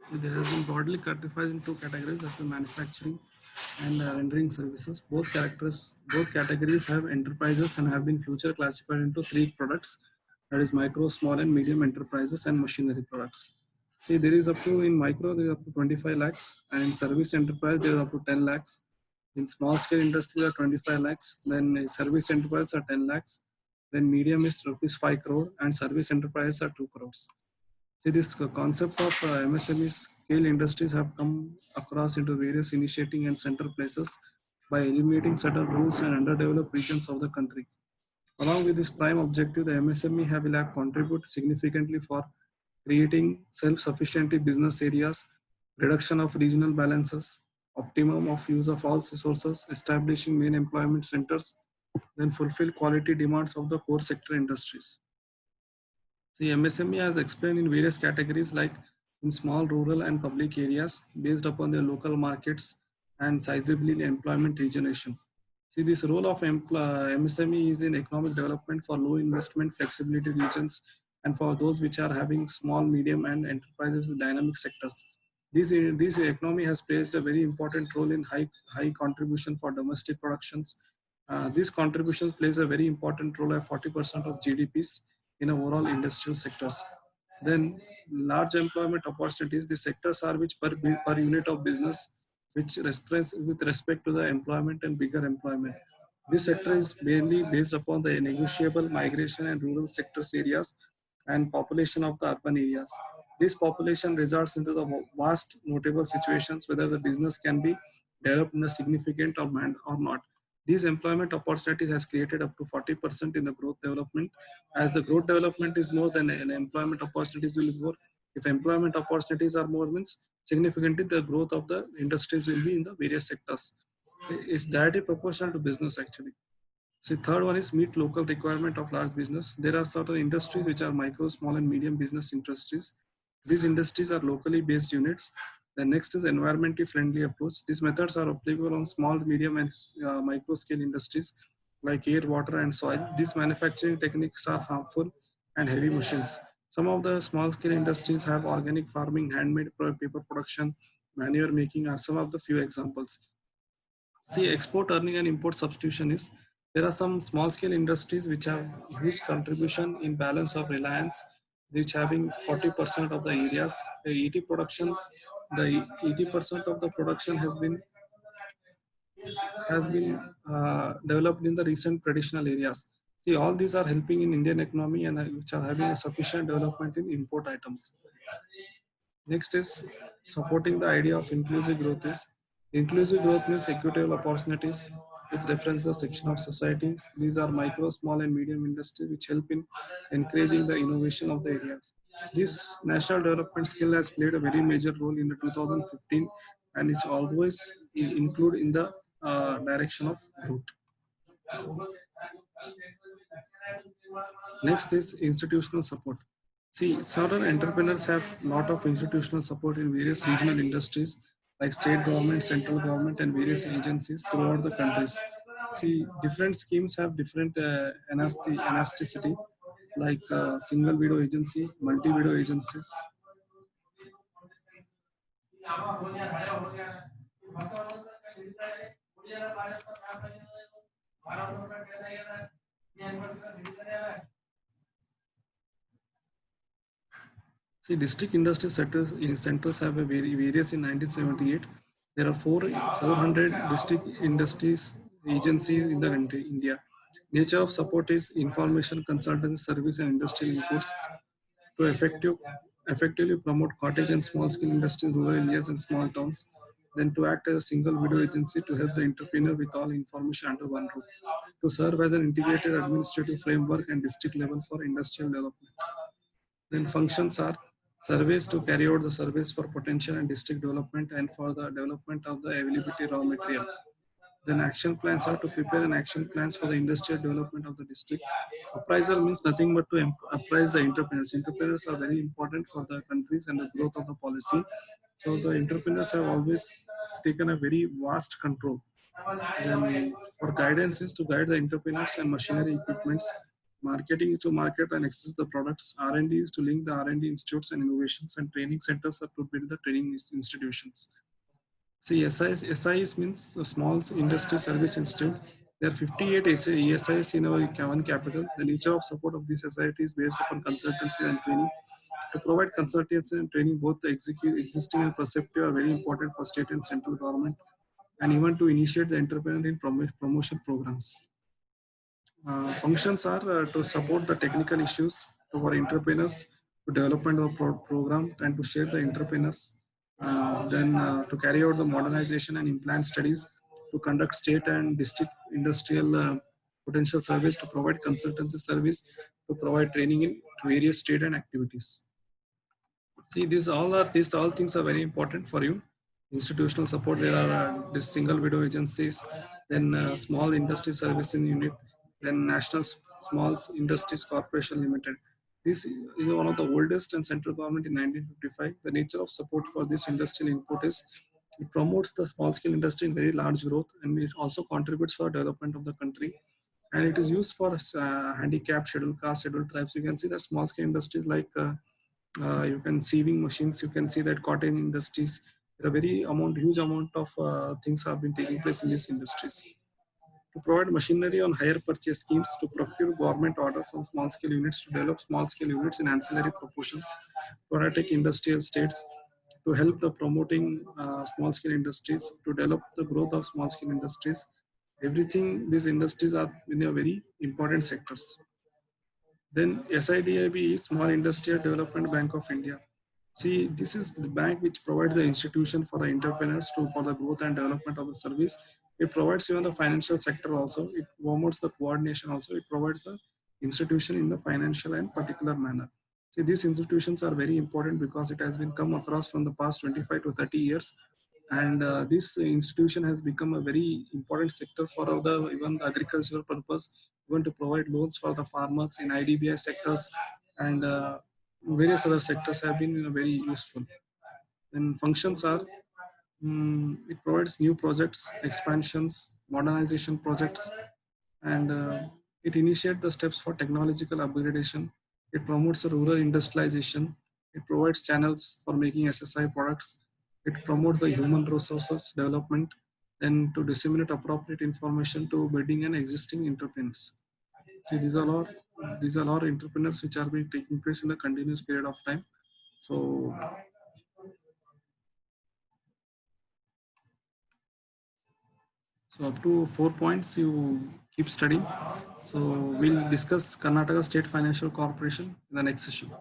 So there has been broadly categorized into categories, that's the manufacturing and rendering services. Both categories have enterprises and have been future classified into three products, that is micro, small and medium enterprises and machinery products. See, there is up to in micro there is up to 25 lakhs, and in service enterprise there is up to 10 lakhs. In small scale industries are 25 lakhs, then service enterprise are 10 lakhs, then medium is rupees 5 crore, and service enterprise are 2 crores. See, this concept of MSME scale industries have come across into various initiating and center places by eliminating certain rules and underdeveloped regions of the country. Along with this prime objective, the MSME will have contribute significantly for creating self-sufficient business areas, reduction of regional balances, optimum of use of all resources, establishing main employment centers, then fulfill quality demands of the core sector industries. See, MSME has explained in various categories like in small, rural and public areas based upon their local markets and sizably in employment regeneration. See, this role of MSME is in economic development for low investment flexibility regions and for those which are having small, medium and enterprises in dynamic sectors. This economy has played a very important role in high contribution for domestic productions. These contributions plays a very important role at 40% of GDPs in overall industrial sectors. Then large employment opportunities, the sectors are which per unit of business, which responds with respect to the employment and bigger employment. This sector is mainly based upon the negotiable migration and rural sectors areas and population of the urban areas. This population results into the vast notable situations whether the business can be developed in a significant or not. These employment opportunities has created up to 40% in the growth development. As the growth development is more than an employment opportunities will be more. If employment opportunities are more means significantly the growth of the industries will be in the various sectors. It's directly proportional to business actually. So third one is meet local requirement of large business. There are certain industries which are micro, small and medium business industries. These industries are locally based units. The next is environmentally friendly approach. These methods are applicable on small, medium and micro scale industries like air, water and soil. These manufacturing techniques are harmful and heavy machines. Some of the small scale industries have organic farming, handmade paper production, manure making are some of the few examples. See, export earning and import substitution is there are some small scale industries which have huge contribution in balance of reliance, which having 40% of the areas. The the 80% of the production has been developed in the recent traditional areas. See, all these are helping in Indian economy and which are having a sufficient development in import items. Next is supporting the idea of inclusive growth is inclusive growth means equitable opportunities which reference the section of societies. These are micro, small and medium industry which help in encouraging the innovation of the areas. This national development skill has played a very major role in the 2015 and it's always include in the direction of growth. Next is institutional support. See, certain entrepreneurs have lot of institutional support in various regional industries like state government, central government, and various agencies throughout the countries. See, different schemes have different elasticity, like single widow agency, multi widow agencies. See, district industry centers have a various in 1978. There are 400 district industries agencies in the country, India. Nature of support is information, consultancy, service, and industrial inputs to effectively promote cottage and small scale industries in rural areas and small towns. Then to act as a single widow agency to help the entrepreneur with all information under one roof. To serve as an integrated administrative framework and district level for industrial development. Then functions are surveys to carry out the surveys for potential and district development and for the development of the availability raw material. Then action plans are to prepare an action plans for the industrial development of the district. Appraisal means nothing but to appraise the entrepreneurs. Entrepreneurs are very important for the countries and the growth of the policy. So the entrepreneurs have always taken a very vast control. Then for guidance is to guide the entrepreneurs and machinery equipments, Marketing to market and access the products. R&D is to link the R&D institutes and innovations, and training centers are to build the training institutions. See, SIs means Small Industry Service Institute. There are 58 ESIs in our one capital. The nature of support of these societies is based upon consultancy and training. To provide consultancy and training, both the existing and perceptive are very important for state and central government, and even to initiate the entrepreneur in promotion programs. Functions are to support the technical issues to our entrepreneurs, to development of program, and to share the entrepreneurs. Then to carry out the modernization and implant studies, to conduct state and district industrial potential surveys, to provide consultancy service, to provide training in various state and activities. See, these all things are very important for you. Institutional support. There are this single window agencies, then small industry servicing unit, then National Small Industries Corporation Limited. This is one of the oldest and central government in 1955. The nature of support for this industrial input is it promotes the small scale industry in very large growth, and it also contributes for development of the country. And it is used for handicapped, scheduled caste, scheduled tribes. You can see that small scale industries like you can sieving machines, you can see that cotton industries, there are huge amount of things have been taking place in these industries. To provide machinery on hire purchase schemes, to procure government orders on small scale units, to develop small scale units in ancillary proportions, to undertake industrial states, to help the promoting small scale industries, to develop the growth of small scale industries. Everything, these industries are in a very important sectors. Then SIDIB is Small Industrial Development Bank of India. See, this is the bank which provides the institution for the entrepreneurs for the growth and development of the service. It provides even the financial sector also. It promotes the coordination also. It provides the institution in the financial and particular manner. See, these institutions are very important because it has been come across from the past 25 to 30 years. And this institution has become a very important sector for the even the agricultural purpose, even to provide loans for the farmers in IDBI sectors, and various other sectors have been very useful. Then functions are it provides new projects, expansions, modernization projects, and it initiates the steps for technological upgradation. It promotes the rural industrialization. It provides channels for making SSI products. It promotes the human resources development and to disseminate appropriate information to budding and existing entrepreneurs. See, these are all entrepreneurs which are being taking place in a continuous period of time. So up to 4 points you keep studying. So we'll discuss Karnataka State Financial Corporation in the next session.